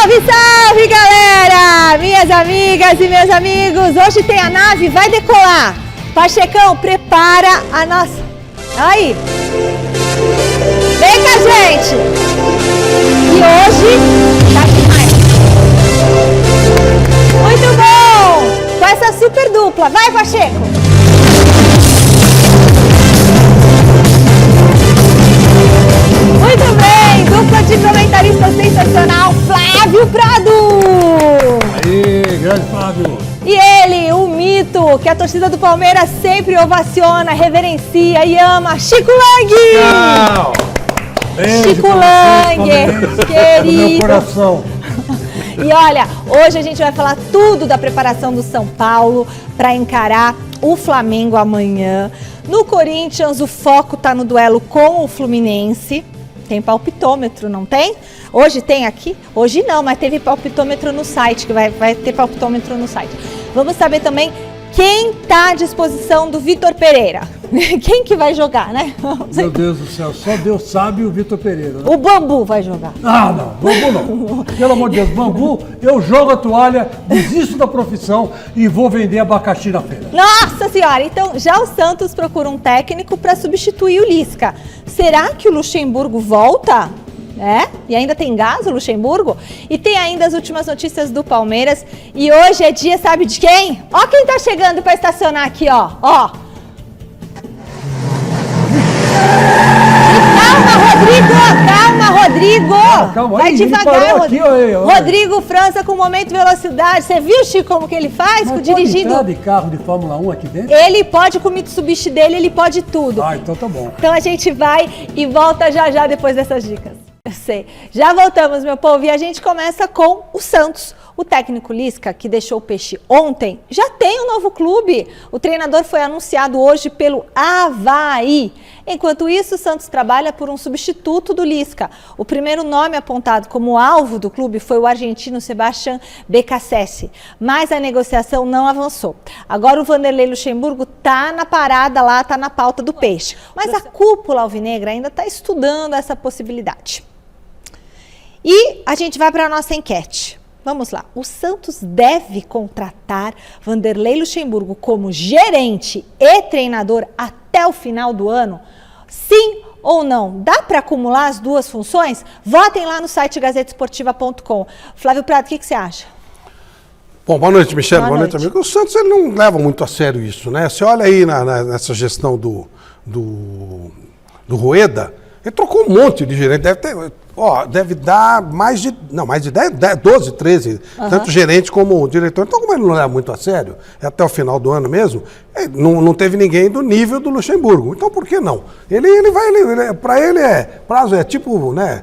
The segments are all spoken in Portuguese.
Salve, salve, galera! Minhas amigas e meus amigos, hoje tem a nave, vai decolar. Pachecão, prepara a nossa... Aí! Vem com a gente! E hoje tá demais! Muito bom! Com essa super dupla, vai, Pacheco! Muito bem, dupla de comentarista sensacional, Flávio Prado! Aí, grande Flávio! E ele, o mito, que a torcida do Palmeiras sempre ovaciona, reverencia e ama, Chico Lang! Tchau! Chico Lang, querido! Meu coração! E olha, hoje a gente vai falar tudo da preparação do São Paulo para encarar o Flamengo amanhã. No Corinthians, o foco tá no duelo com o Fluminense. Tem palpitômetro, não tem? Hoje tem aqui? Hoje não, mas teve palpitômetro no site, que vai ter palpitômetro no site. Vamos saber também quem está à disposição do Vitor Pereira. Quem que vai jogar, né? Meu Deus do céu, só Deus sabe o Vitor Pereira. Né? O Bambu vai jogar. Ah, não, Bambu não. Pelo amor de Deus, Bambu, eu jogo a toalha, desisto da profissão e vou vender abacaxi na feira. Nossa Senhora! Então, já o Santos procura um técnico para substituir o Lisca. Será que o Luxemburgo volta? E ainda tem gás o Luxemburgo? E tem ainda as últimas notícias do Palmeiras. E hoje é dia, sabe de quem? Ó quem tá chegando para estacionar aqui, ó. Calma, Rodrigo! Calma vai aí, devagar, Rodrigo. Aqui, ó. Rodrigo França com momento e velocidade. Você viu, Chico, como que ele faz? Mas dirigindo? pode entrar de carro de Fórmula 1 aqui dentro? Ele pode, com o Mitsubishi dele, ele pode tudo. Ah, então tá bom. Então a gente vai e volta já depois dessas dicas. Eu sei. Já voltamos, meu povo, e a gente começa com o Santos. O técnico Lisca, que deixou o Peixe ontem, já tem um novo clube. O treinador foi anunciado hoje pelo Avaí. Enquanto isso, o Santos trabalha por um substituto do Lisca. O primeiro nome apontado como alvo do clube foi o argentino Sebastián Beccacece, mas a negociação não avançou. Agora o Vanderlei Luxemburgo está na parada lá, está na pauta do Peixe. Mas a cúpula alvinegra ainda está estudando essa possibilidade. E a gente vai para a nossa enquete. Vamos lá, o Santos deve contratar Vanderlei Luxemburgo como gerente e treinador até o final do ano? Sim ou não? Dá para acumular as duas funções? Votem lá no site gazetesportiva.com. Flávio Prado, o que você acha? Bom, boa noite, Michele. Boa noite, amigo. O Santos ele não leva muito a sério isso, né? Você olha aí nessa gestão do Rueda, ele trocou um monte de gerente, deve dar mais de 10, 12, 13, tanto gerente como diretor. Então, como ele não leva muito a sério, é até o final do ano mesmo, não teve ninguém do nível do Luxemburgo. Então, por que não? Para ele prazo é tipo, né,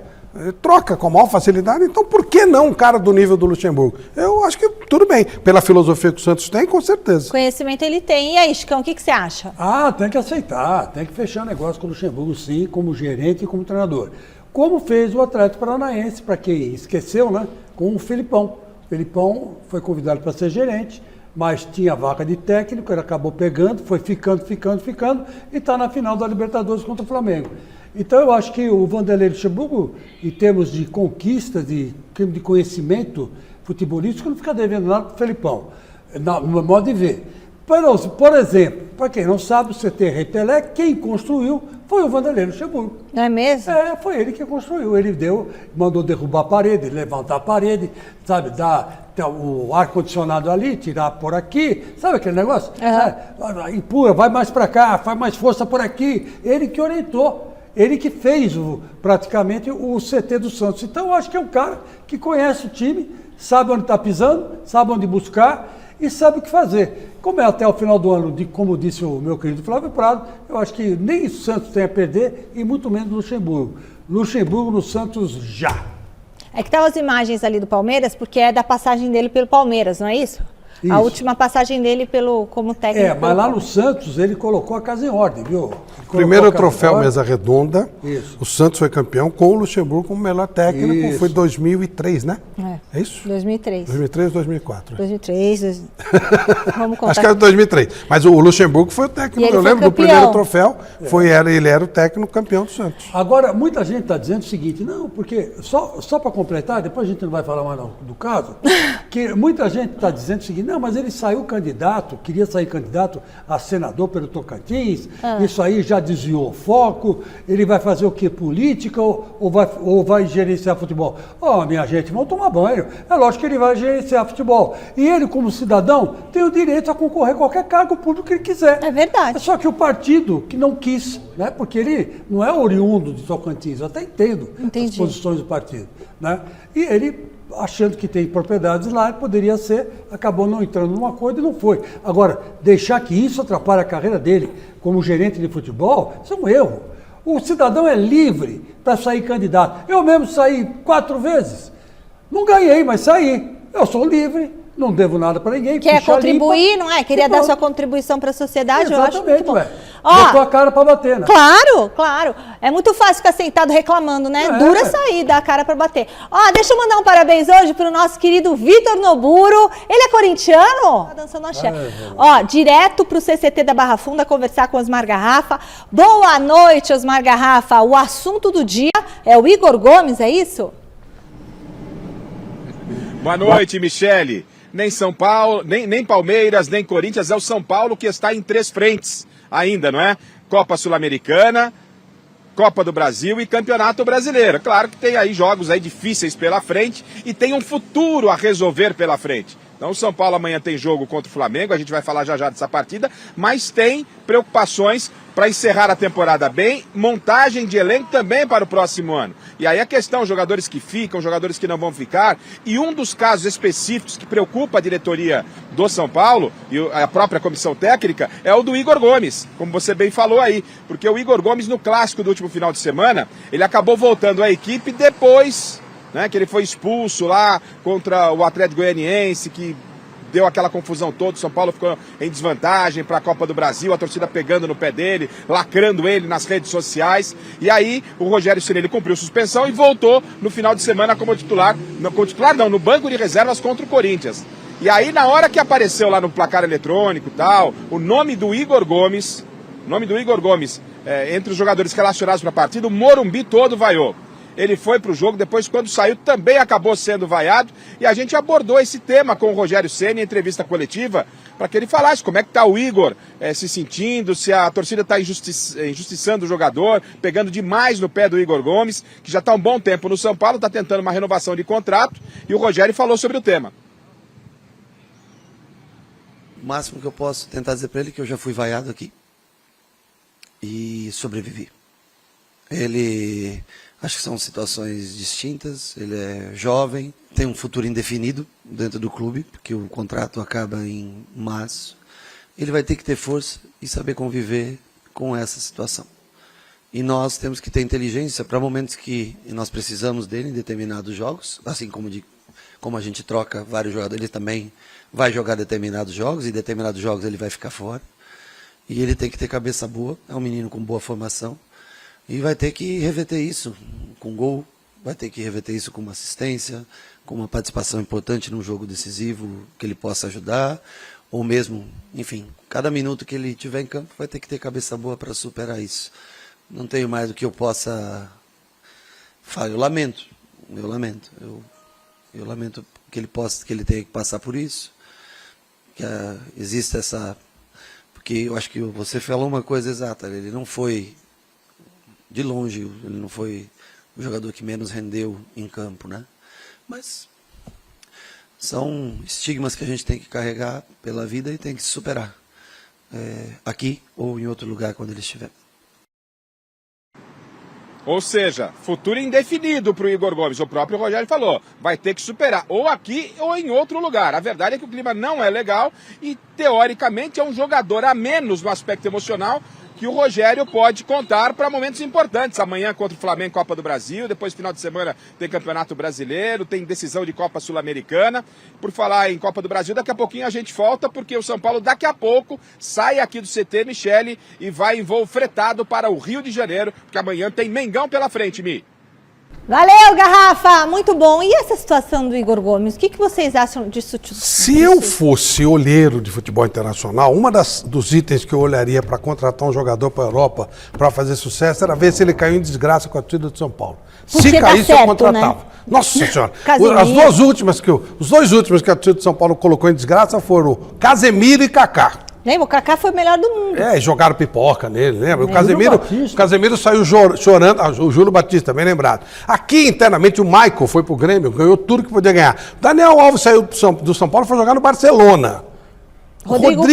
troca com a maior facilidade, então por que não um cara do nível do Luxemburgo? Eu acho que tudo bem, pela filosofia que o Santos tem, com certeza. Conhecimento ele tem. E aí, Chicão, o que você acha? Ah, tem que aceitar, tem que fechar negócio com o Luxemburgo, sim, como gerente e como treinador. Como fez o Atlético Paranaense, para quem esqueceu, né, com o Felipão. O Felipão foi convidado para ser gerente, mas tinha vaga de técnico, ele acabou pegando, foi ficando, e está na final da Libertadores contra o Flamengo. Então eu acho que o Vanderlei Luxemburgo, em termos de conquista, de conhecimento futebolístico, não fica devendo nada para o Felipão, no meu modo de ver. Por exemplo, para quem não sabe, o CT Rei Pelé, quem construiu foi o Vanderlei Luxemburgo. Não é mesmo? Foi ele que construiu. Ele mandou derrubar a parede, levantar a parede, sabe, dar o ar-condicionado ali, tirar por aqui, sabe aquele negócio? Empurra, vai mais para cá, faz mais força por aqui. Ele que orientou. Ele que fez praticamente o CT do Santos. Então, eu acho que é um cara que conhece o time, sabe onde está pisando, sabe onde buscar e sabe o que fazer. Como é até o final do ano, como disse o meu querido Flávio Prado, eu acho que nem o Santos tem a perder e muito menos o Luxemburgo. Luxemburgo no Santos já. É que estavam as imagens ali do Palmeiras, porque é da passagem dele pelo Palmeiras, não é isso? A última passagem dele como técnico. Mas lá no Santos ele colocou a casa em ordem, viu? Primeiro troféu Mesa Redonda. Isso. O Santos foi campeão com o Luxemburgo como melhor técnico. Isso. Foi 2003, né? É isso? 2003. 2003 ou 2004? 2003. Vamos contar. Acho que era 2003. Mas o Luxemburgo foi o técnico. Eu lembro do primeiro troféu. Ele era o técnico campeão do Santos. Agora, muita gente está dizendo o seguinte, não, porque, só para completar, depois a gente não vai falar mais do caso, que muita gente está dizendo o seguinte, não, mas ele saiu candidato, queria sair candidato a senador pelo Tocantins, isso aí já desviou o foco, ele vai fazer o quê? Política ou vai gerenciar futebol? Minha gente, vamos tomar banho. É lógico que ele vai gerenciar futebol. E ele, como cidadão, tem o direito a concorrer a qualquer cargo público que ele quiser. É verdade. Só que o partido que não quis, né? Porque ele não é oriundo de Tocantins, eu até entendo as posições do partido, né? E ele, achando que tem propriedades lá, ele poderia ser, acabou não entrando num acordo e não foi. Agora, deixar que isso atrapalhe a carreira dele como gerente de futebol, isso é um erro. O cidadão é livre para sair candidato. Eu mesmo saí 4 vezes. Não ganhei, mas saí. Eu sou livre. Não devo nada para ninguém. Quer contribuir, limpa, não é? Queria dar sua contribuição para a sociedade, eu acho muito bom. Botou a cara para bater, né? Claro. É muito fácil ficar sentado reclamando, né? Dura sair, dar a cara para bater. Deixa eu mandar um parabéns hoje para o nosso querido Vitor Noburo. Ele é corintiano? Tá dançando axé. Direto para o CCT da Barra Funda conversar com Osmar Garrafa. Boa noite, Osmar Garrafa. O assunto do dia é o Igor Gomes, é isso? Boa noite, Michele. Nem São Paulo, nem Palmeiras, nem Corinthians, é o São Paulo que está em 3 frentes ainda, não é? Copa Sul-Americana, Copa do Brasil e Campeonato Brasileiro. Claro que tem aí jogos aí difíceis pela frente e tem um futuro a resolver pela frente. Então o São Paulo amanhã tem jogo contra o Flamengo, a gente vai falar já dessa partida, mas tem preocupações para encerrar a temporada bem, montagem de elenco também para o próximo ano. E aí a questão, jogadores que ficam, jogadores que não vão ficar, e um dos casos específicos que preocupa a diretoria do São Paulo, e a própria comissão técnica, é o do Igor Gomes, como você bem falou aí, porque o Igor Gomes no clássico do último final de semana, ele acabou voltando à equipe depois, né, que ele foi expulso lá contra o Atlético Goianiense, que deu aquela confusão toda, o São Paulo ficou em desvantagem para a Copa do Brasil, a torcida pegando no pé dele, lacrando ele nas redes sociais, e aí o Rogério Ceni, ele cumpriu suspensão e voltou no final de semana como titular, no banco de reservas contra o Corinthians. E aí na hora que apareceu lá no placar eletrônico e tal, o nome do Igor Gomes, entre os jogadores relacionados para a partida, o Morumbi todo vaiou. Ele foi para o jogo, depois quando saiu também acabou sendo vaiado, e a gente abordou esse tema com o Rogério Ceni em entrevista coletiva, para que ele falasse como é que está o Igor se sentindo, se a torcida está injustiçando o jogador, pegando demais no pé do Igor Gomes, que já está um bom tempo no São Paulo, está tentando uma renovação de contrato, e o Rogério falou sobre o tema. O máximo que eu posso tentar dizer para ele é que eu já fui vaiado aqui e sobrevivi. Acho que são situações distintas, ele é jovem, tem um futuro indefinido dentro do clube, porque o contrato acaba em março. Ele vai ter que ter força e saber conviver com essa situação. E nós temos que ter inteligência para momentos que nós precisamos dele em determinados jogos, assim como a gente troca vários jogadores, ele também vai jogar determinados jogos, e determinados jogos ele vai ficar fora. E ele tem que ter cabeça boa, é um menino com boa formação. E vai ter que reverter isso com gol, vai ter que reverter isso com uma assistência, com uma participação importante num jogo decisivo que ele possa ajudar, ou mesmo, enfim, cada minuto que ele tiver em campo vai ter que ter cabeça boa para superar isso. Não tenho mais do que eu possa falar, eu lamento que ele tenha que passar por isso, que existe essa, porque eu acho que você falou uma coisa exata, ele não foi de longe, ele não foi o jogador que menos rendeu em campo, né? Mas são estigmas que a gente tem que carregar pela vida e tem que superar, aqui ou em outro lugar quando ele estiver. Ou seja, futuro indefinido para o Igor Gomes. O próprio Rogério falou, vai ter que superar ou aqui ou em outro lugar. A verdade é que o clima não é legal e, teoricamente, é um jogador a menos no aspecto emocional que o Rogério pode contar para momentos importantes. Amanhã contra o Flamengo, Copa do Brasil, depois final de semana tem Campeonato Brasileiro, tem decisão de Copa Sul-Americana. Por falar em Copa do Brasil, daqui a pouquinho a gente volta, porque o São Paulo daqui a pouco sai aqui do CT Michele e vai em voo fretado para o Rio de Janeiro, porque amanhã tem Mengão pela frente, Mi. Valeu, Garrafa! Muito bom. E essa situação do Igor Gomes? O que vocês acham disso? Se eu fosse olheiro de futebol internacional, dos itens que eu olharia para contratar um jogador para a Europa para fazer sucesso era ver se ele caiu em desgraça com a torcida de São Paulo. Porque se caísse, certo, eu contratava. Né? Nossa Senhora! Casemiro. Os dois últimos que a torcida de São Paulo colocou em desgraça foram o Casemiro e Kaká. Lembra? O Kaká foi o melhor do mundo. Jogaram pipoca nele, lembra? O Casemiro saiu chorando, o Júlio Batista, bem lembrado. Aqui, internamente, o Michael foi pro Grêmio, ganhou tudo que podia ganhar. Daniel Alves saiu do São Paulo e foi jogar no Barcelona. Rodrigo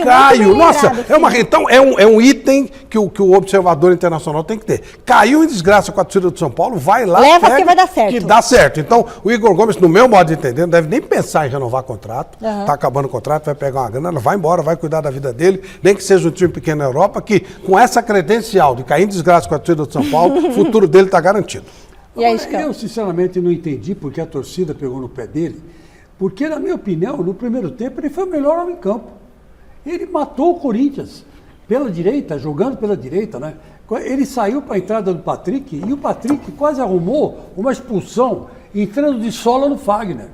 Caio. Nossa, então é um item que o observador internacional tem que ter. Caiu em desgraça com a torcida do São Paulo, vai lá. Leva que vai dar certo. Que dá certo. Então, o Igor Gomes, no meu modo de entender, não deve nem pensar em renovar contrato. Tá acabando o contrato, vai pegar uma grana, vai embora, vai cuidar da vida dele, nem que seja um time pequeno na Europa, que com essa credencial de cair em desgraça com a torcida do São Paulo, o futuro dele tá garantido. E aí, eu, sinceramente, não entendi porque a torcida pegou no pé dele. Porque, na minha opinião, no primeiro tempo, ele foi o melhor homem em campo. Ele matou o Corinthians pela direita, jogando pela direita, né? Ele saiu para a entrada do Patrick e o Patrick quase arrumou uma expulsão entrando de sola no Fagner.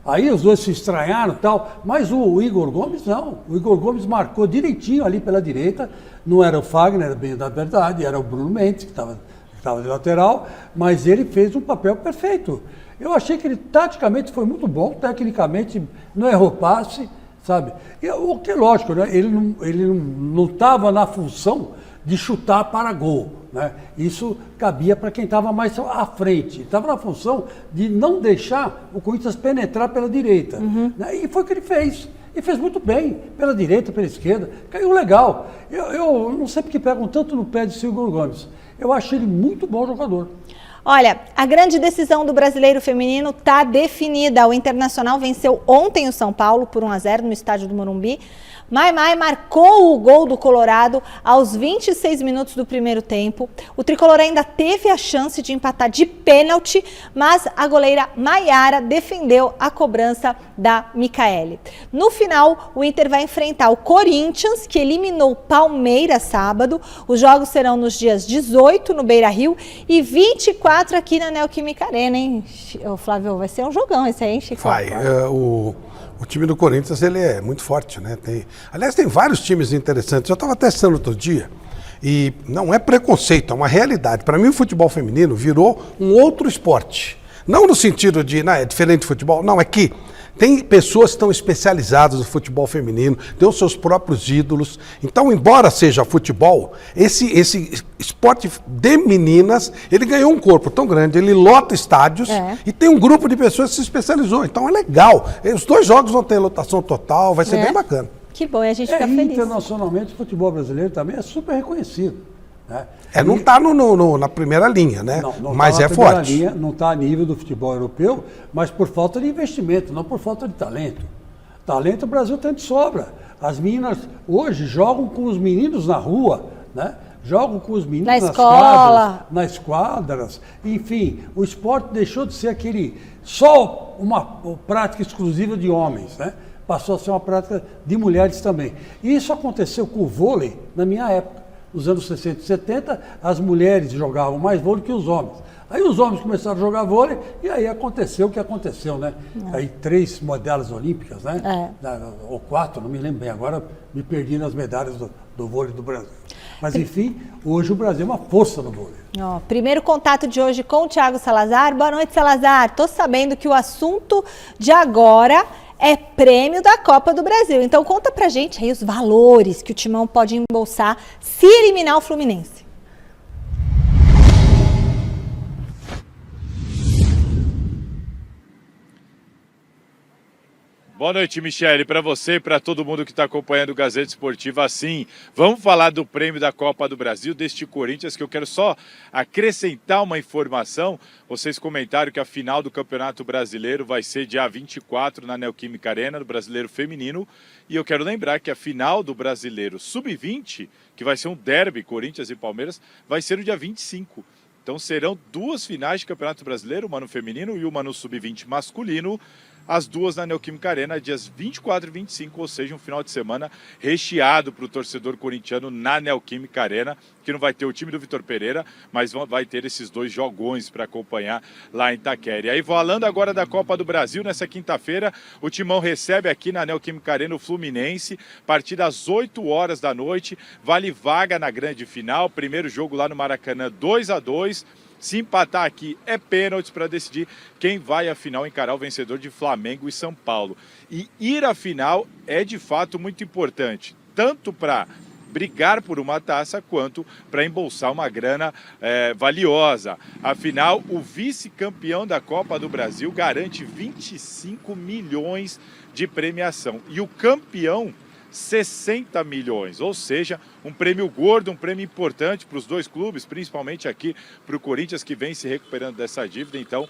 Aí os dois se estranharam e tal, mas o Igor Gomes não. O Igor Gomes marcou direitinho ali pela direita. Não era o Fagner, bem da verdade, era o Bruno Mendes, que estava de lateral, mas ele fez um papel perfeito. Eu achei que ele taticamente foi muito bom, tecnicamente não errou passe, sabe? O que é lógico, né? Ele não estava na função de chutar para gol, né? Isso cabia para quem estava mais à frente. Estava na função de não deixar o Corinthians penetrar pela direita. Né? E foi o que ele fez. E fez muito bem, pela direita, pela esquerda. Caiu legal. Eu não sei porque pegam tanto no pé de Igor Gomes. Eu acho ele muito bom jogador. Olha, a grande decisão do Brasileiro Feminino está definida. O Internacional venceu ontem o São Paulo por 1-0 no estádio do Morumbi. Mai marcou o gol do Colorado aos 26 minutos do primeiro tempo. O tricolor ainda teve a chance de empatar de pênalti, mas a goleira Maiara defendeu a cobrança da Micaele. No final, o Inter vai enfrentar o Corinthians, que eliminou o Palmeiras sábado. Os jogos serão nos dias 18 no Beira-Rio e 24 aqui na Neoquímica Arena, hein? Ô, Flávio, vai ser um jogão esse aí, hein, Chico? Vai. O time do Corinthians, ele é muito forte, né? Aliás, tem vários times interessantes. Eu estava testando outro dia e não é preconceito, é uma realidade. Para mim, o futebol feminino virou um outro esporte. Não no sentido de, é diferente do futebol. Não, é que tem pessoas que estão especializadas no futebol feminino, têm os seus próprios ídolos. Então, embora seja futebol, esse esporte de meninas, ele ganhou um corpo tão grande, ele lota estádios e tem um grupo de pessoas que se especializou. Então, é legal. Os dois jogos vão ter lotação total, vai ser bem bacana. Que bom, e a gente fica feliz. Internacionalmente, o futebol brasileiro também é super reconhecido. Né? Não está na primeira linha, né? Não mas tá é forte. Linha, não está a nível do futebol europeu, mas por falta de investimento, não por falta de talento. Talento o Brasil tem de sobra. As meninas hoje jogam com os meninos na rua, né? Jogam com os meninos nas quadras, nas quadras. Enfim, o esporte deixou de ser só uma prática exclusiva de homens, né? Passou a ser uma prática de mulheres também. E isso aconteceu com o vôlei na minha época. Nos anos 60 e 70, as mulheres jogavam mais vôlei que os homens. Aí os homens começaram a jogar vôlei e aí aconteceu o que aconteceu, né? Aí 3 medalhas olímpicas, né? Ou 4, não me lembro bem. Agora me perdi nas medalhas do vôlei do Brasil. Mas enfim, hoje o Brasil é uma força no vôlei. Primeiro contato de hoje com o Thiago Salazar. Boa noite, Salazar. Estou sabendo que o assunto de agora é prêmio da Copa do Brasil. Então conta pra gente aí os valores que o Timão pode embolsar se eliminar o Fluminense. Boa noite, Michele, para você e para todo mundo que está acompanhando o Gazeta Esportiva. Assim, vamos falar do prêmio da Copa do Brasil, deste Corinthians, que eu quero só acrescentar uma informação. Vocês comentaram que a final do Campeonato Brasileiro vai ser dia 24 na Neoquímica Arena, do Brasileiro Feminino. E eu quero lembrar que a final do Brasileiro Sub-20, que vai ser um derby, Corinthians e Palmeiras, vai ser no dia 25. Então serão duas finais de Campeonato Brasileiro, uma no feminino e uma no Sub-20 masculino, as duas na Neoquímica Arena, dias 24 e 25, ou seja, um final de semana recheado para o torcedor corintiano na Neoquímica Arena, que não vai ter o time do Vitor Pereira, mas vai ter esses dois jogões para acompanhar lá em Itaquera. E aí, falando agora da Copa do Brasil, nessa quinta-feira, o Timão recebe aqui na Neoquímica Arena o Fluminense, a partir das 8 horas da noite, vale vaga na grande final, primeiro jogo lá no Maracanã, 2-2, se empatar aqui é pênalti para decidir quem vai à final encarar o vencedor de Flamengo e São Paulo. E ir à final é de fato muito importante, tanto para brigar por uma taça quanto para embolsar uma grana valiosa. Afinal, o vice-campeão da Copa do Brasil garante 25 milhões de premiação e o campeão 60 milhões, ou seja, um prêmio gordo, um prêmio importante para os dois clubes, principalmente aqui para o Corinthians, que vem se recuperando dessa dívida. Então,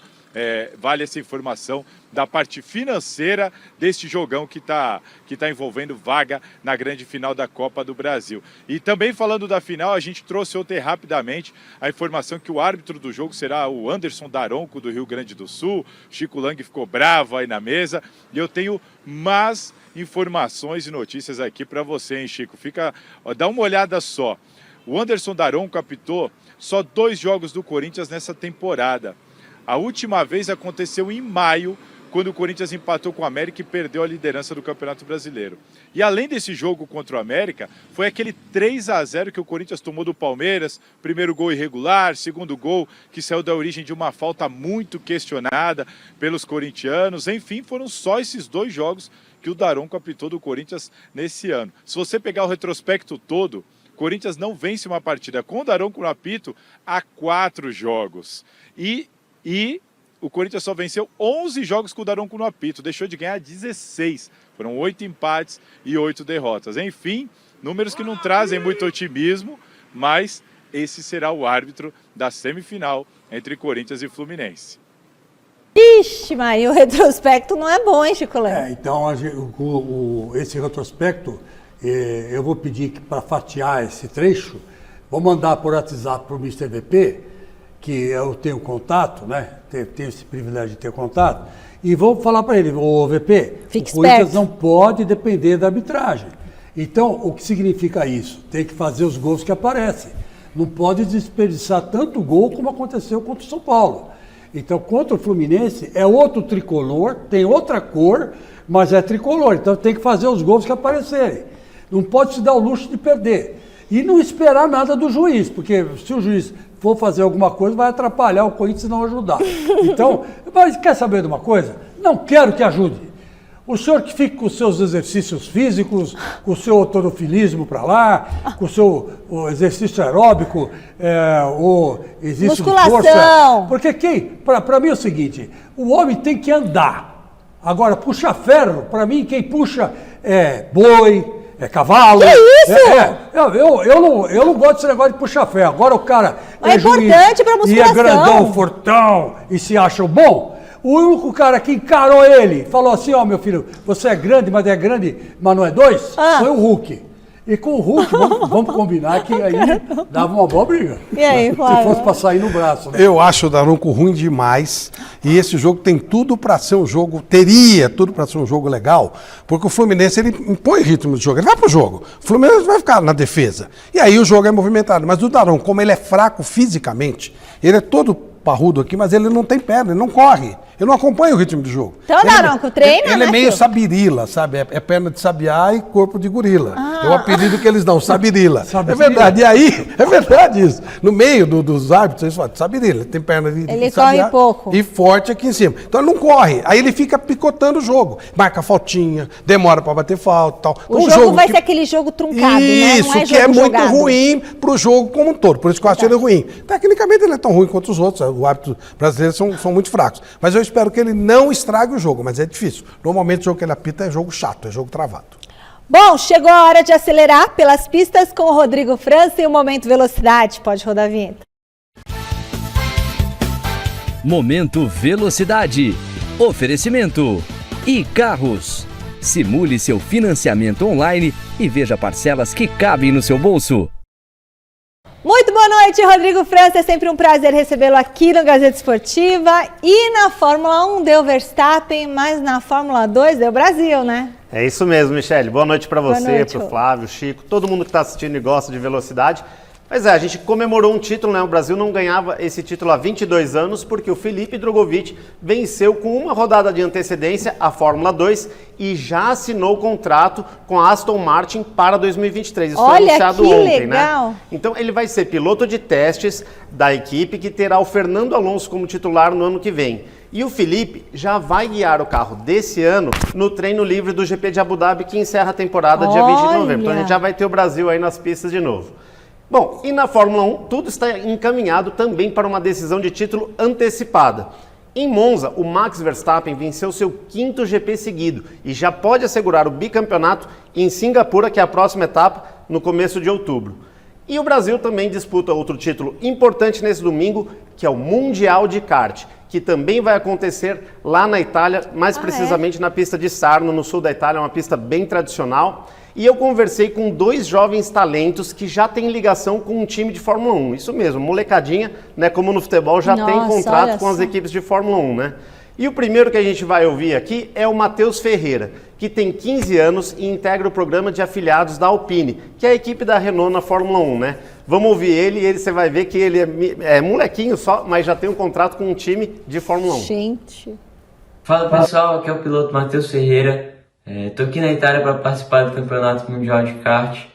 vale essa informação da parte financeira deste jogão que tá envolvendo vaga na grande final da Copa do Brasil. E também falando da final, a gente trouxe ontem rapidamente a informação que o árbitro do jogo será o Anderson Daronco, do Rio Grande do Sul. Chico Lang ficou bravo aí na mesa, e eu tenho mais informações e notícias aqui para você, hein, Chico? Dá uma olhada só. O Anderson Daronco apitou só 2 jogos do Corinthians nessa temporada. A última vez aconteceu em maio, quando o Corinthians empatou com o América e perdeu a liderança do Campeonato Brasileiro. E além desse jogo contra o América, foi aquele 3-0 que o Corinthians tomou do Palmeiras, primeiro gol irregular, segundo gol que saiu da origem de uma falta muito questionada pelos corintianos. Enfim, foram só esses 2 jogos que o Daronco apitou do Corinthians nesse ano. Se você pegar o retrospecto todo, o Corinthians não vence uma partida com o Daronco no apito há 4 jogos. E o Corinthians só venceu 11 jogos com o Daronco no apito, deixou de ganhar 16. Foram 8 empates e 8 derrotas. Enfim, números que não trazem muito otimismo, mas esse será o árbitro da semifinal entre Corinthians e Fluminense. Ixi, Maria, o retrospecto não é bom, hein, Chico Lang? Então, esse retrospecto, eu vou pedir para fatiar esse trecho, vou mandar por WhatsApp para o Mr. VP, que eu tenho contato, né? Tenho esse privilégio de ter contato, e vou falar para ele, ô VP, Fique o Corinthians esperto. não pode depender da arbitragem. Então, o que significa isso? Tem que fazer os gols que aparecem. Não pode desperdiçar tanto gol como aconteceu contra o São Paulo. Então, contra o Fluminense, é outro tricolor, tem outra cor, mas é tricolor. Então, tem que fazer os gols que aparecerem. Não pode se dar o luxo de perder. E não esperar nada do juiz, porque se o juiz for fazer alguma coisa, vai atrapalhar o Corinthians e não ajudar. Então, mas quer saber de uma coisa? Não quero que ajude. O senhor que fique com os seus exercícios físicos, com o seu autorofilismo para lá, com o seu exercício aeróbico, ou exercício de força. Porque para mim é o seguinte, o homem tem que andar. Agora, puxar ferro, para mim, quem puxa é boi, é cavalo. Que isso? Eu não gosto desse negócio de puxar ferro. Agora o cara é importante para musculação. E é grandão, fortão, e se acha bom. O único cara que encarou ele, falou assim, ó, meu filho, você é grande, mas não é 2, foi o Hulk. E com o Hulk, vamos combinar que aí dava uma boa briga. E aí, Flávio? Se fosse pra sair no braço. Né? Eu acho o Daronco ruim demais. E esse jogo tem tudo para ser um jogo, teria tudo para ser um jogo legal, porque o Fluminense ele impõe ritmo de jogo, ele vai pro jogo. O Fluminense vai ficar na defesa. E aí o jogo é movimentado. Mas o Daronco, como ele é fraco fisicamente, ele é todo parrudo aqui, mas ele não tem perna, ele não corre. Ele não acompanha o ritmo do jogo. Então, Daronco, treina, ele né, é meio filho? sabirila, sabe? É perna de sabiá e corpo de gorila. É o apelido que eles dão, Sabirila. Sabirila. É verdade. E aí, é verdade isso. No meio dos árbitros, eles falam, Sabirila, tem perna de Ele sabiá corre pouco. e forte aqui em cima. Então ele não corre. Aí ele fica picotando o jogo. Marca faltinha, demora pra bater falta e tal. O Então, jogo vai que... ser aquele jogo truncado, né? Isso, Não é que é jogo muito jogado. ruim pro jogo como um todo. Por isso que eu acho ele ruim. Tecnicamente ele é tão ruim quanto os outros. Os árbitros brasileiros são muito fracos. Mas eu espero que ele não estrague o jogo, mas é difícil. Normalmente o jogo que ele apita é jogo chato, é jogo travado. Bom, chegou a hora de acelerar pelas pistas com o Rodrigo França e o Momento Velocidade. Pode rodar a vinheta. Momento Velocidade. Oferecimento. E Carros. Simule seu financiamento online e veja parcelas que cabem no seu bolso. Muito boa noite, Rodrigo França. É sempre um prazer recebê-lo aqui no Gazeta Esportiva. E na Fórmula 1 deu Verstappen, mas na Fórmula 2 deu Brasil, né? É isso mesmo, Michele. Boa noite para você, para o Rô. Flávio, Chico, todo mundo que está assistindo e gosta de velocidade. Mas a gente comemorou um título, né? O Brasil não ganhava esse título há 22 anos porque o Felipe Drogovic venceu com uma rodada de antecedência a Fórmula 2 e já assinou o contrato com a Aston Martin para 2023. Isso foi Olha, anunciado que ontem, legal. né? Então ele vai ser piloto de testes da equipe que terá o Fernando Alonso como titular no ano que vem. E o Felipe já vai guiar o carro desse ano no treino livre do GP de Abu Dhabi, que encerra a temporada dia 20 de novembro. Então a gente já vai ter o Brasil aí nas pistas de novo. Bom, e na Fórmula 1, tudo está encaminhado também para uma decisão de título antecipada. Em Monza, o Max Verstappen venceu seu 5º GP seguido e já pode assegurar o bicampeonato em Singapura, que é a próxima etapa, no começo de outubro. E o Brasil também disputa outro título importante nesse domingo, que é o Mundial de Kart, que também vai acontecer lá na Itália, mais precisamente na pista de Sarno, no sul da Itália, uma pista bem tradicional. E eu conversei com 2 jovens talentos que já têm ligação com um time de Fórmula 1. Isso mesmo, molecadinha, né, como no futebol, já tem contrato com as equipes de Fórmula 1, né? E o primeiro que a gente vai ouvir aqui é o Matheus Ferreira, que tem 15 anos e integra o programa de afiliados da Alpine, que é a equipe da Renault na Fórmula 1, né? Vamos ouvir ele e você vai ver que ele é molequinho só, mas já tem um contrato com um time de Fórmula 1. Gente. Fala pessoal, aqui é o piloto Matheus Ferreira. Estou aqui na Itália para participar do Campeonato Mundial de Kart.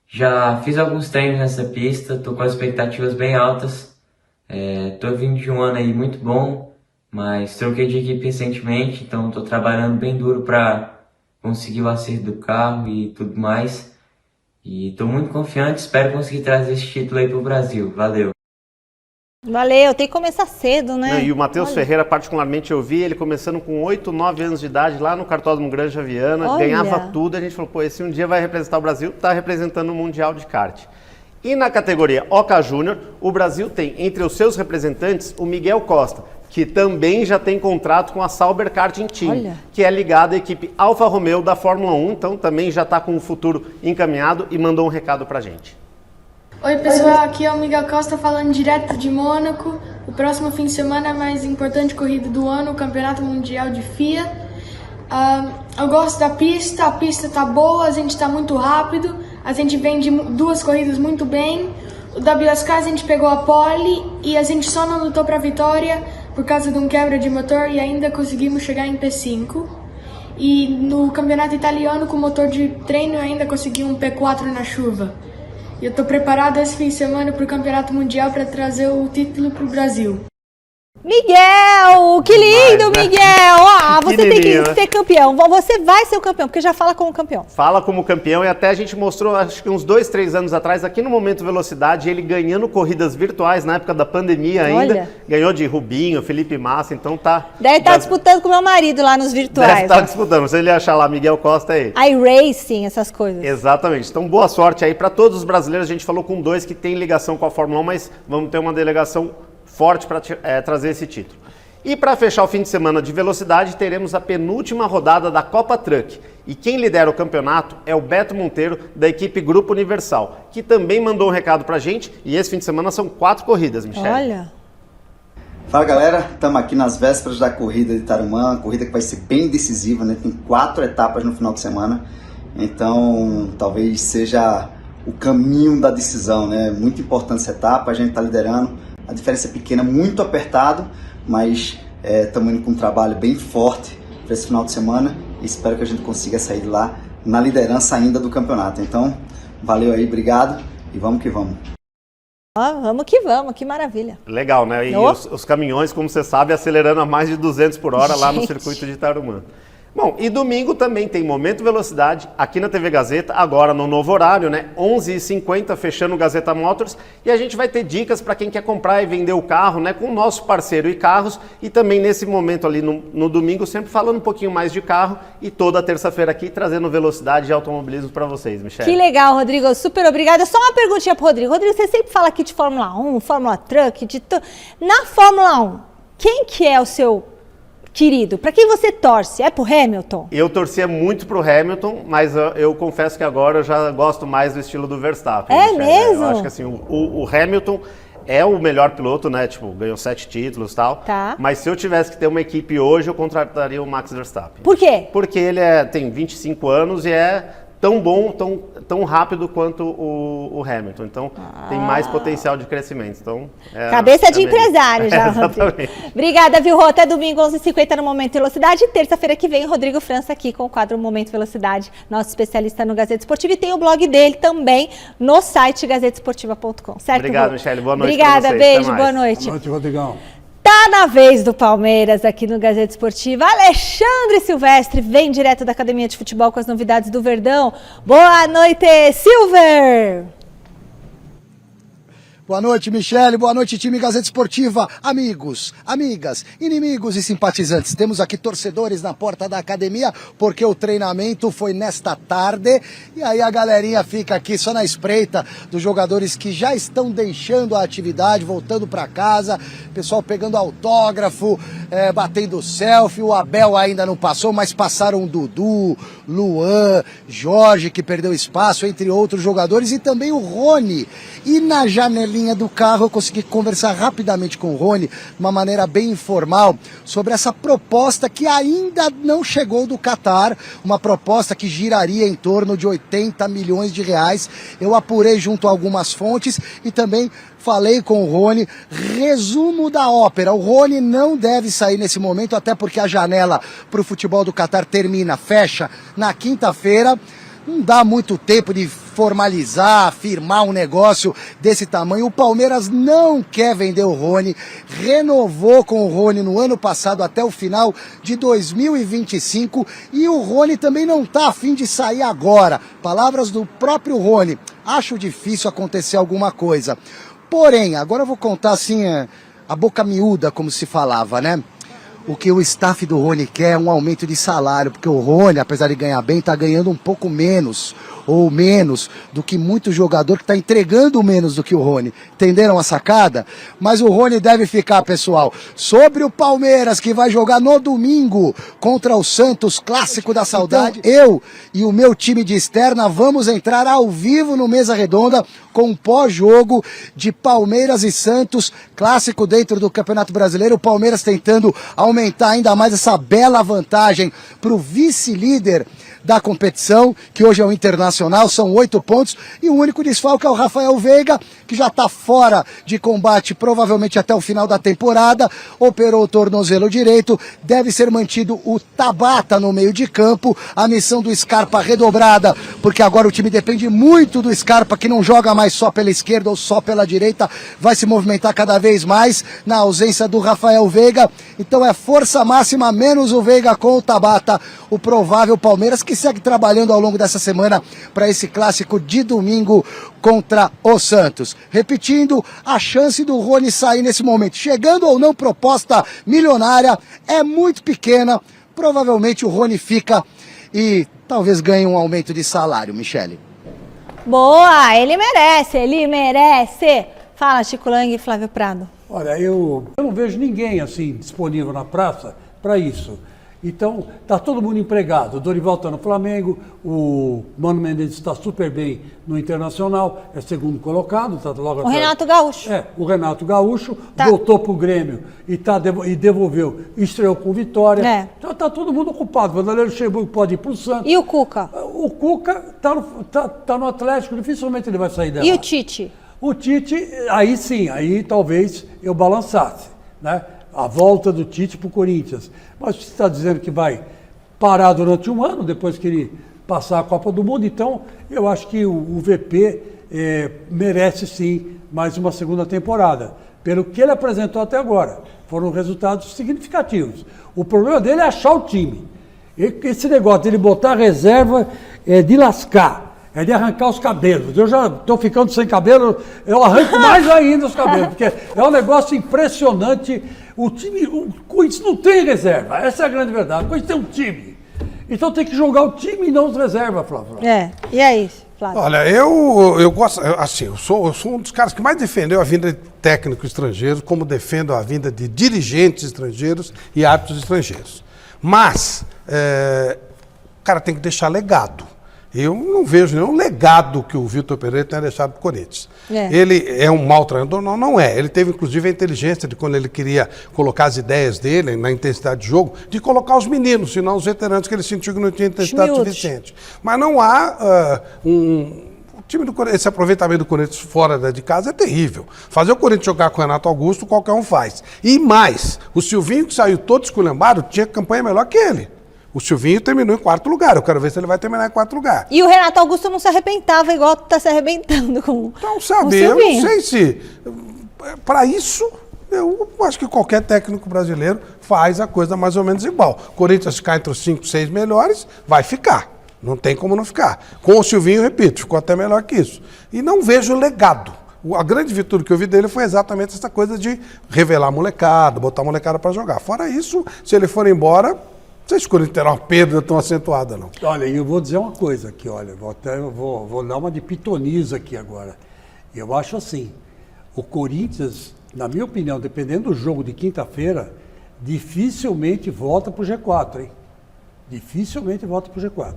Já fiz alguns treinos nessa pista, estou com as expectativas bem altas. Estou vindo de um ano aí muito bom, mas troquei de equipe recentemente, então estou trabalhando bem duro para conseguir o acerto do carro e tudo mais. E estou muito confiante, espero conseguir trazer esse título aí para o Brasil. Valeu! Valeu, tem que começar cedo, né? E o Matheus Ferreira, particularmente, eu vi ele começando com 8, 9 anos de idade lá no Cartódromo Granja Viana, ganhava tudo, a gente falou, pô, esse um dia vai representar o Brasil, está representando o Mundial de Kart. E na categoria Oca Júnior, o Brasil tem entre os seus representantes o Miguel Costa, que também já tem contrato com a Sauber Karting Team, que é ligada à equipe Alfa Romeo da Fórmula 1, então também já está com o futuro encaminhado e mandou um recado pra gente. Oi pessoal, aqui é o Miguel Costa falando direto de Mônaco. O próximo fim de semana é a mais importante corrida do ano, o Campeonato Mundial de FIA. Eu gosto da pista, a pista tá boa, a gente tá muito rápido, a gente vem de 2 corridas muito bem. O WSK a gente pegou a pole e a gente só não lutou pra vitória por causa de um quebra de motor e ainda conseguimos chegar em P5. E no Campeonato Italiano, com o motor de treino, eu ainda consegui um P4 na chuva. E eu estou preparado esse fim de semana para o Campeonato Mundial para trazer o título para o Brasil. Miguel, que lindo, Miguel! Você tem que ser campeão. Você vai ser o campeão, porque já fala como campeão. Fala como campeão e até a gente mostrou, acho que uns 2, 3 anos atrás, aqui no Momento Velocidade, ele ganhando corridas virtuais na época da pandemia ainda. Olha. Ganhou de Rubinho, Felipe Massa, então tá... Deve estar disputando com o meu marido lá nos virtuais. Deve estar disputando, se ele achar lá, Miguel Costa é ele. iRacing, essas coisas. Exatamente, então boa sorte aí para todos os brasileiros. A gente falou com 2 que tem ligação com a Fórmula 1, mas vamos ter uma delegação forte para trazer esse título. E para fechar o fim de semana de velocidade, teremos a penúltima rodada da Copa Truck. E quem lidera o campeonato é o Beto Monteiro, da equipe Grupo Universal, que também mandou um recado para a gente. E esse fim de semana são 4 corridas, Michele. Olha. Fala galera, estamos aqui nas vésperas da corrida de Tarumã, uma corrida que vai ser bem decisiva, né? Tem 4 etapas no final de semana, então talvez seja o caminho da decisão, né? Muito importante essa etapa, a gente está liderando, a diferença é pequena, muito apertado, mas estamos indo com um trabalho bem forte para esse final de semana e espero que a gente consiga sair de lá na liderança ainda do campeonato. Então, valeu aí, obrigado e vamos que vamos. Vamos, que maravilha. Legal, né? E os caminhões, como você sabe, acelerando a mais de 200 por hora lá no circuito de Tarumã. Bom, e domingo também tem Momento Velocidade aqui na TV Gazeta, agora no novo horário, né? 11h50, fechando o Gazeta Motors. E a gente vai ter dicas para quem quer comprar e vender o carro, né? Com o nosso parceiro iCarros. E também nesse momento ali no domingo, sempre falando um pouquinho mais de carro. E toda terça-feira aqui trazendo velocidade e automobilismo para vocês, Michele. Que legal, Rodrigo. Super obrigada. Só uma perguntinha pro Rodrigo. Rodrigo, você sempre fala aqui de Fórmula 1, Fórmula Truck, na Fórmula 1, quem que é o seu querido? Para quem você torce? É pro Hamilton? Eu torcia muito pro Hamilton, mas eu confesso que agora eu já gosto mais do estilo do Verstappen. É mesmo? Eu acho que assim, o Hamilton é o melhor piloto, né? Tipo, ganhou 7 títulos e tal. Tá. Mas se eu tivesse que ter uma equipe hoje, eu contrataria o Max Verstappen. Por quê? Porque ele tem 25 anos e é tão bom, tão rápido quanto o Hamilton. Então, tem mais potencial de crescimento. Então, cabeça de empresário já, exatamente. Obrigada, viu, Rô? Até domingo, 11h50 no Momento Velocidade. E terça-feira que vem, Rodrigo França aqui com o quadro Momento Velocidade, nosso especialista no Gazeta Esportiva. E tem o blog dele também no site gazetesportiva.com, certo, Obrigado, Rô? Michele. Boa noite. Obrigada, pra vocês. beijo, boa noite. Boa noite, Rodrigão. Tá na vez do Palmeiras aqui no Gazeta Esportiva. Alexandre Silvestre vem direto da Academia de Futebol com as novidades do Verdão. Boa noite, Silver! Boa noite, Michele. Boa noite, time Gazeta Esportiva. Amigos, amigas, inimigos e simpatizantes. Temos aqui torcedores na porta da academia, porque o treinamento foi nesta tarde. E aí a galerinha fica aqui só na espreita dos jogadores que já estão deixando a atividade, voltando para casa. Pessoal pegando autógrafo, batendo selfie. O Abel ainda não passou, mas passaram o Dudu, Luan, Jorge, que perdeu espaço, entre outros jogadores. E também o Rony. E na janelinha do carro eu consegui conversar rapidamente com o Rony, de uma maneira bem informal, sobre essa proposta que ainda não chegou do Qatar, uma proposta que giraria em torno de 80 milhões de reais. Eu apurei junto a algumas fontes e também falei com o Rony. Resumo da ópera: o Rony não deve sair nesse momento, até porque a janela para o futebol do Qatar fecha na quinta-feira. Não dá muito tempo de formalizar, firmar um negócio desse tamanho. O Palmeiras não quer vender o Rony, renovou com o Rony no ano passado até o final de 2025 e o Rony também não está a fim de sair agora. Palavras do próprio Rony: acho difícil acontecer alguma coisa. Porém, agora eu vou contar assim, a boca miúda, como se falava, né? O que o staff do Rony quer é um aumento de salário, porque o Rony, apesar de ganhar bem, está ganhando um pouco menos, ou menos, do que muito jogador que está entregando menos do que o Rony. Entenderam a sacada? Mas o Rony deve ficar, pessoal. Sobre o Palmeiras, que vai jogar no domingo contra o Santos, clássico da saudade, então, eu e o meu time de externa vamos entrar ao vivo no Mesa Redonda com um pós-jogo de Palmeiras e Santos, clássico dentro do Campeonato Brasileiro. O Palmeiras tentando aumentar ainda mais essa bela vantagem para o vice-líder da competição, que hoje é o Internacional, são 8 pontos, e o único desfalque é o Rafael Veiga, que já está fora de combate provavelmente até o final da temporada, operou o tornozelo direito, deve ser mantido o Tabata no meio de campo, a missão do Scarpa redobrada, porque agora o time depende muito do Scarpa, que não joga mais só pela esquerda ou só pela direita, vai se movimentar cada vez mais na ausência do Rafael Veiga, então é força máxima, menos o Veiga com o Tabata, o provável Palmeiras, que segue trabalhando ao longo dessa semana para esse clássico de domingo contra o Santos. Repetindo, a chance do Rony sair nesse momento, chegando ou não proposta milionária, é muito pequena. Provavelmente o Rony fica e talvez ganhe um aumento de salário, Michele. Boa, ele merece, ele merece. Fala, Chico Lang e Flávio Prado. Olha, eu não vejo ninguém assim disponível na praça para isso. Então, está todo mundo empregado. O Dorival está no Flamengo, o Mano Menezes está super bem no Internacional, é segundo colocado. Tá logo o Renato Gaúcho. O Renato Gaúcho voltou para o Grêmio e devolveu, estreou com vitória. Então está todo mundo ocupado. O Vanderlei Luxemburgo pode ir para o Santos. E o Cuca? O Cuca está no Atlético, dificilmente ele vai sair dela. E o Tite? O Tite, aí sim, aí talvez eu balançasse, né? A volta do Tite para o Corinthians. Mas você está dizendo que vai parar durante um ano, depois que ele passar a Copa do Mundo. Então, eu acho que o VP merece sim mais uma segunda temporada. Pelo que ele apresentou até agora, foram resultados significativos. O problema dele é achar o time. Esse negócio dele botar reserva é de lascar, é de arrancar os cabelos. Eu já estou ficando sem cabelo, eu arranco mais ainda os cabelos, porque é um negócio impressionante. O time, o Corinthians não tem reserva, essa é a grande verdade. O Corinthians tem um time. Então tem que jogar o time e não os reservas, Flávio. E aí, Flávio? Olha, eu gosto, assim, eu sou um dos caras que mais defendeu a vinda de técnicos estrangeiros, como defendo a vinda de dirigentes estrangeiros e árbitros estrangeiros. Mas, o cara tem que deixar legado. Eu não vejo nenhum legado que o Vitor Pereira tenha deixado para o Corinthians. Ele é um mau treinador? Não, não é. Ele teve, inclusive, a inteligência de, quando ele queria colocar as ideias dele na intensidade de jogo, de colocar os meninos, senão os veteranos, que ele sentiu que não tinha intensidade suficiente. Mas não há o time do Corinthians, esse aproveitamento do Corinthians fora de casa é terrível. Fazer o Corinthians jogar com o Renato Augusto, qualquer um faz. E mais, o Silvinho, que saiu todo esculhambado, tinha campanha melhor que ele. O Silvinho terminou em 4º lugar. Eu quero ver se ele vai terminar em 4º lugar. E o Renato Augusto não se arrebentava igual tu tá se arrebentando com Então, sabe, eu não sei se... Para isso, eu acho que qualquer técnico brasileiro faz a coisa mais ou menos igual. Corinthians ficar entre os 5, 6 melhores, vai ficar. Não tem como não ficar. Com o Silvinho, repito, ficou até melhor que isso. E não vejo legado. A grande virtude que eu vi dele foi exatamente essa coisa de revelar a molecada, botar a molecada para jogar. Fora isso, se ele for embora... Não sei se o Corinthians terá uma perda tão acentuada, não. Olha, eu vou dizer uma coisa aqui, olha, vou dar uma de pitoniza aqui agora. Eu acho assim, o Corinthians, na minha opinião, dependendo do jogo de quinta-feira, dificilmente volta para o G4, hein? Dificilmente volta para o G4.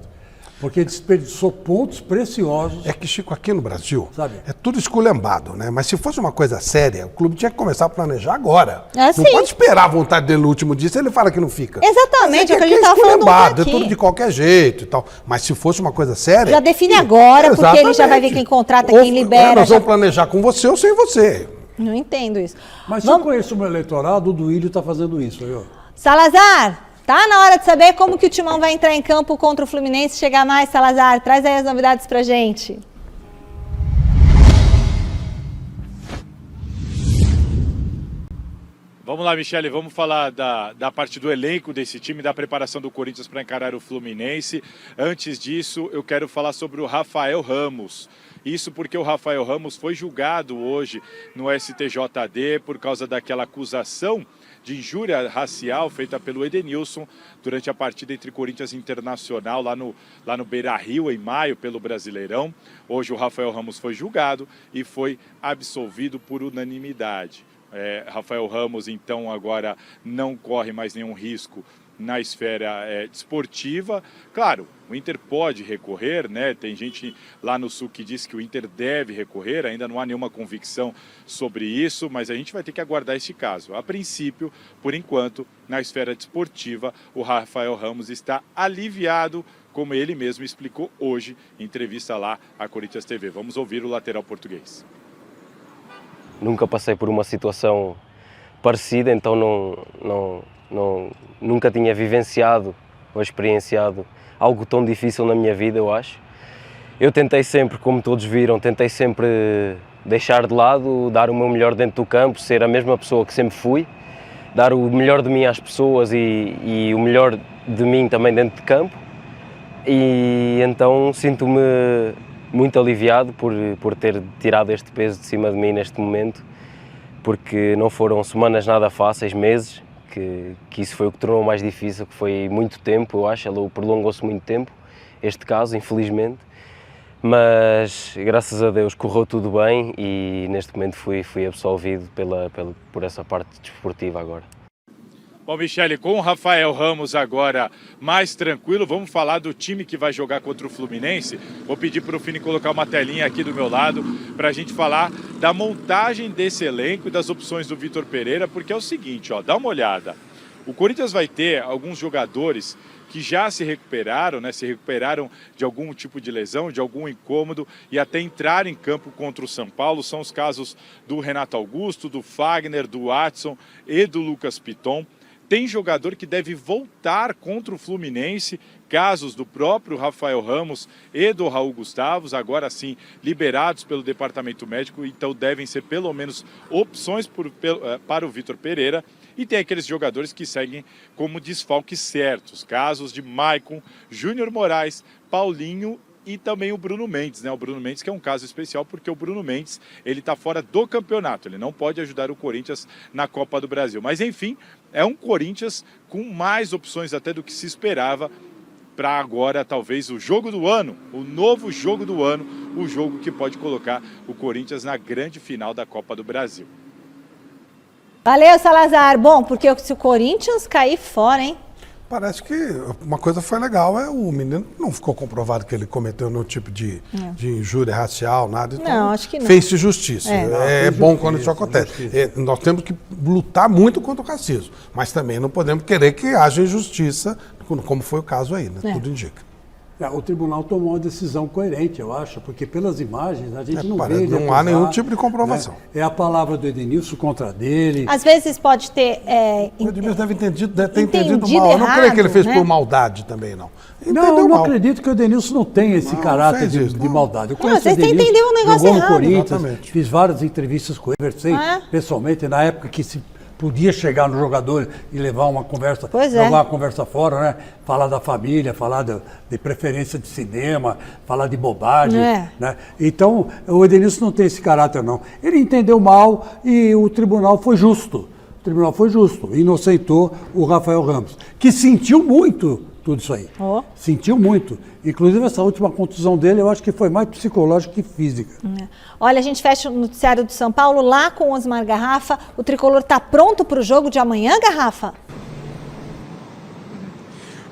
Porque desperdiçou pontos preciosos. É que, Chico, aqui no Brasil, sabe, é tudo esculhambado, né? Mas se fosse uma coisa séria, o clube tinha que começar a planejar agora. Não pode esperar a vontade dele no último dia, se ele fala que não fica. Exatamente, é que a gente estava falando aqui. É tudo de qualquer jeito e tal. Mas se fosse uma coisa séria... Já define agora, porque ele já vai ver quem contrata, quem libera. Nós vamos planejar com você ou sem você. Não entendo isso. Mas se eu conheço o meu eleitorado, o Duílio está fazendo isso, viu? Salazar! Tá na hora de saber como que o Timão vai entrar em campo contra o Fluminense. Chegar mais, Salazar. Traz aí as novidades pra gente. Vamos lá, Michele, vamos falar da parte do elenco desse time, da preparação do Corinthians para encarar o Fluminense. Antes disso, eu quero falar sobre o Rafael Ramos. Isso porque o Rafael Ramos foi julgado hoje no STJD por causa daquela acusação de injúria racial feita pelo Edenilson durante a partida entre Corinthians e Internacional lá no Beira-Rio, em maio, pelo Brasileirão. Hoje o Rafael Ramos foi julgado e foi absolvido por unanimidade. Rafael Ramos, então, agora não corre mais nenhum risco na esfera desportiva. Claro, o Inter pode recorrer, né? Tem gente lá no Sul que diz que o Inter deve recorrer, ainda não há nenhuma convicção sobre isso, mas a gente vai ter que aguardar este caso. A princípio, por enquanto, na esfera desportiva, o Rafael Ramos está aliviado, como ele mesmo explicou hoje em entrevista lá à Corinthians TV. Vamos ouvir o lateral português. Nunca passei por uma situação parecida, então nunca tinha vivenciado ou experienciado algo tão difícil na minha vida, eu acho. Eu tentei sempre, como todos viram, tentei sempre deixar de lado, dar o meu melhor dentro do campo, ser a mesma pessoa que sempre fui, dar o melhor de mim às pessoas e o melhor de mim também dentro de campo. E então sinto-me muito aliviado por ter tirado este peso de cima de mim neste momento, porque não foram semanas nada fáceis, meses, que isso foi o que tornou mais difícil, que foi muito tempo, eu acho, prolongou-se muito tempo, este caso, infelizmente, mas graças a Deus correu tudo bem e neste momento fui absolvido por essa parte desportiva agora. Bom, Michele, com o Rafael Ramos agora mais tranquilo, vamos falar do time que vai jogar contra o Fluminense. Vou pedir para o Fini colocar uma telinha aqui do meu lado para a gente falar da montagem desse elenco e das opções do Vitor Pereira, porque é o seguinte, ó, dá uma olhada. O Corinthians vai ter alguns jogadores que já se recuperaram, né, se recuperaram de algum tipo de lesão, de algum incômodo e até entraram em campo contra o São Paulo. São os casos do Renato Augusto, do Fagner, do Watson e do Lucas Piton. tem jogador que deve voltar contra o Fluminense, casos do próprio Rafael Ramos e do Raul Gustavos, agora sim liberados pelo departamento médico, então devem ser pelo menos opções para o Vitor Pereira. E tem aqueles jogadores que seguem como desfalques certos, casos de Maicon, Júnior Moraes, Paulinho e também o Bruno Mendes, né? O Bruno Mendes que é um caso especial porque o Bruno Mendes ele está fora do campeonato, ele não pode ajudar o Corinthians na Copa do Brasil. Mas enfim, é um Corinthians com mais opções até do que se esperava para agora talvez o jogo do ano, o novo jogo do ano, o jogo que pode colocar o Corinthians na grande final da Copa do Brasil. Valeu, Salazar. Bom, porque se o Corinthians cair fora, hein? Parece que uma coisa foi legal, o menino não ficou comprovado que ele cometeu nenhum tipo de injúria racial, nada. Então não, acho que não. Fez-se justiça. É bom quando isso acontece. Nós temos que lutar muito contra o racismo, mas também não podemos querer que haja injustiça, como foi o caso aí, né? Tudo indica. O tribunal tomou uma decisão coerente, eu acho, porque pelas imagens a gente não vê. Não há nenhum tipo de comprovação. Né? É a palavra do Edenilson contra dele. Às vezes pode ter... O Edenilson deve ter entendido mal. Eu não creio que ele fez por maldade também, não. Eu não acredito que o Edenilson não tenha esse caráter de maldade. Eu conheço o Edenilson, entendeu um negócio jogou errado. No Corinthians, Exatamente. Fiz várias entrevistas com ele, conversei pessoalmente na época que se podia chegar no jogador e levar uma conversa, jogar uma conversa fora, né? Falar da família, falar de preferência de cinema, falar de bobagem, né? Então, o Edenilson não tem esse caráter, não. Ele entendeu mal e o tribunal foi justo. O tribunal foi justo, inocentou o Rafael Ramos, que sentiu muito tudo isso aí. Sentiu muito. Inclusive, essa última contusão dele, eu acho que foi mais psicológica que física. Olha, a gente fecha o noticiário do São Paulo lá com o Osmar Garrafa. O Tricolor está pronto para o jogo de amanhã, Garrafa?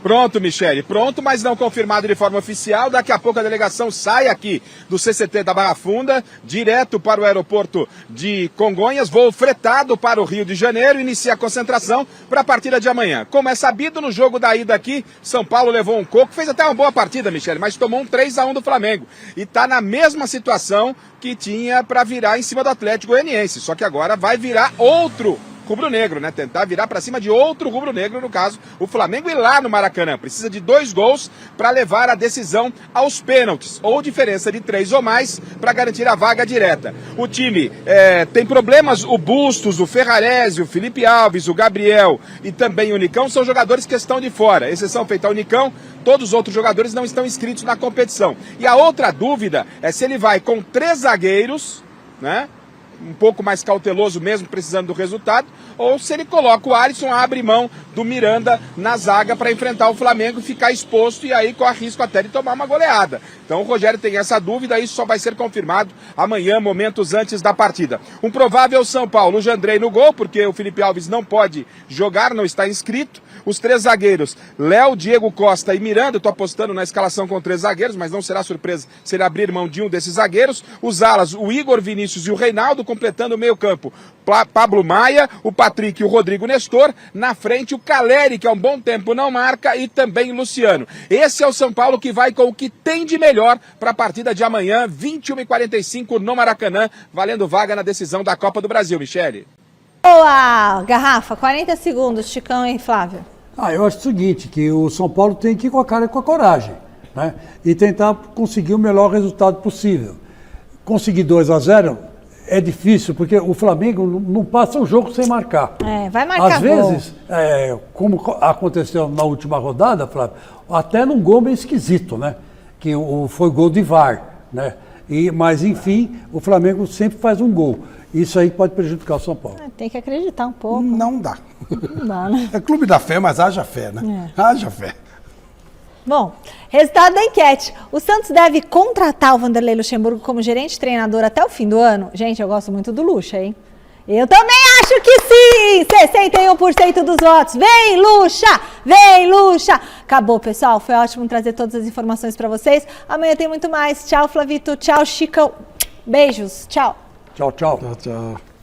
Pronto, Michele, pronto, mas não confirmado de forma oficial. Daqui a pouco a delegação sai aqui do CCT da Barra Funda, direto para o aeroporto de Congonhas, voo fretado para o Rio de Janeiro, inicia a concentração para a partida de amanhã. Como é sabido, no jogo da ida aqui, São Paulo levou um coco, fez até uma boa partida, Michele, mas tomou um 3-1 do Flamengo. E está na mesma situação que tinha para virar em cima do Atlético Goianiense, só que agora vai virar outro rubro-negro, né? Tentar virar para cima de outro rubro-negro, no caso, o Flamengo, e lá no Maracanã. Precisa de 2 gols para levar a decisão aos pênaltis, ou diferença de 3 ou mais para garantir a vaga direta. O time tem problemas, o Bustos, o Ferrarese, o Felipe Alves, o Gabriel e também o Nicão são jogadores que estão de fora. Exceção feita ao Nicão, todos os outros jogadores não estão inscritos na competição. E a outra dúvida é se ele vai com 3 zagueiros, né? Um pouco mais cauteloso mesmo, precisando do resultado, ou se ele coloca o Alisson, abre mão do Miranda na zaga para enfrentar o Flamengo e ficar exposto, e aí corre risco até de tomar uma goleada. Então o Rogério tem essa dúvida, isso só vai ser confirmado amanhã, momentos antes da partida. Um provável São Paulo, o Jandrei no gol, porque o Felipe Alves não pode jogar, não está inscrito. Os 3 zagueiros, Léo, Diego Costa e Miranda, estou apostando na escalação com 3 zagueiros, mas não será surpresa se ele abrir mão de um desses zagueiros. Os alas, o Igor Vinícius e o Reinaldo, completando o meio campo. Pablo Maia, o Patrick e o Rodrigo Nestor. Na frente, o Caleri, que há um bom tempo não marca, e também o Luciano. Esse é o São Paulo que vai com o que tem de melhor para a partida de amanhã, 21h45 no Maracanã, valendo vaga na decisão da Copa do Brasil, Michele. Boa, Garrafa, 40 segundos, Chicão e Flávio. Eu acho o seguinte, que o São Paulo tem que ir com a cara e com a coragem, né? E tentar conseguir o melhor resultado possível. Conseguir 2-0 é difícil, porque o Flamengo não passa o jogo sem marcar. Vai marcar. Às vezes, como aconteceu na última rodada, Flávio, até num gol meio esquisito, né? Que foi gol de VAR, né? Mas, enfim, o Flamengo sempre faz um gol. Isso aí pode prejudicar o São Paulo. Tem que acreditar um pouco. Não dá. Não dá, né? É clube da fé, mas haja fé, né? Haja fé. Bom, resultado da enquete. O Santos deve contratar o Vanderlei Luxemburgo como gerente treinador até o fim do ano? Gente, eu gosto muito do Luxa, hein? Eu também acho que sim! 61% dos votos. Vem, Luxa! Vem, Luxa! Acabou, pessoal. Foi ótimo trazer todas as informações para vocês. Amanhã tem muito mais. Tchau, Flavito. Tchau, Chico. Beijos. Tchau. Tchau, tchau. Tchau, tchau.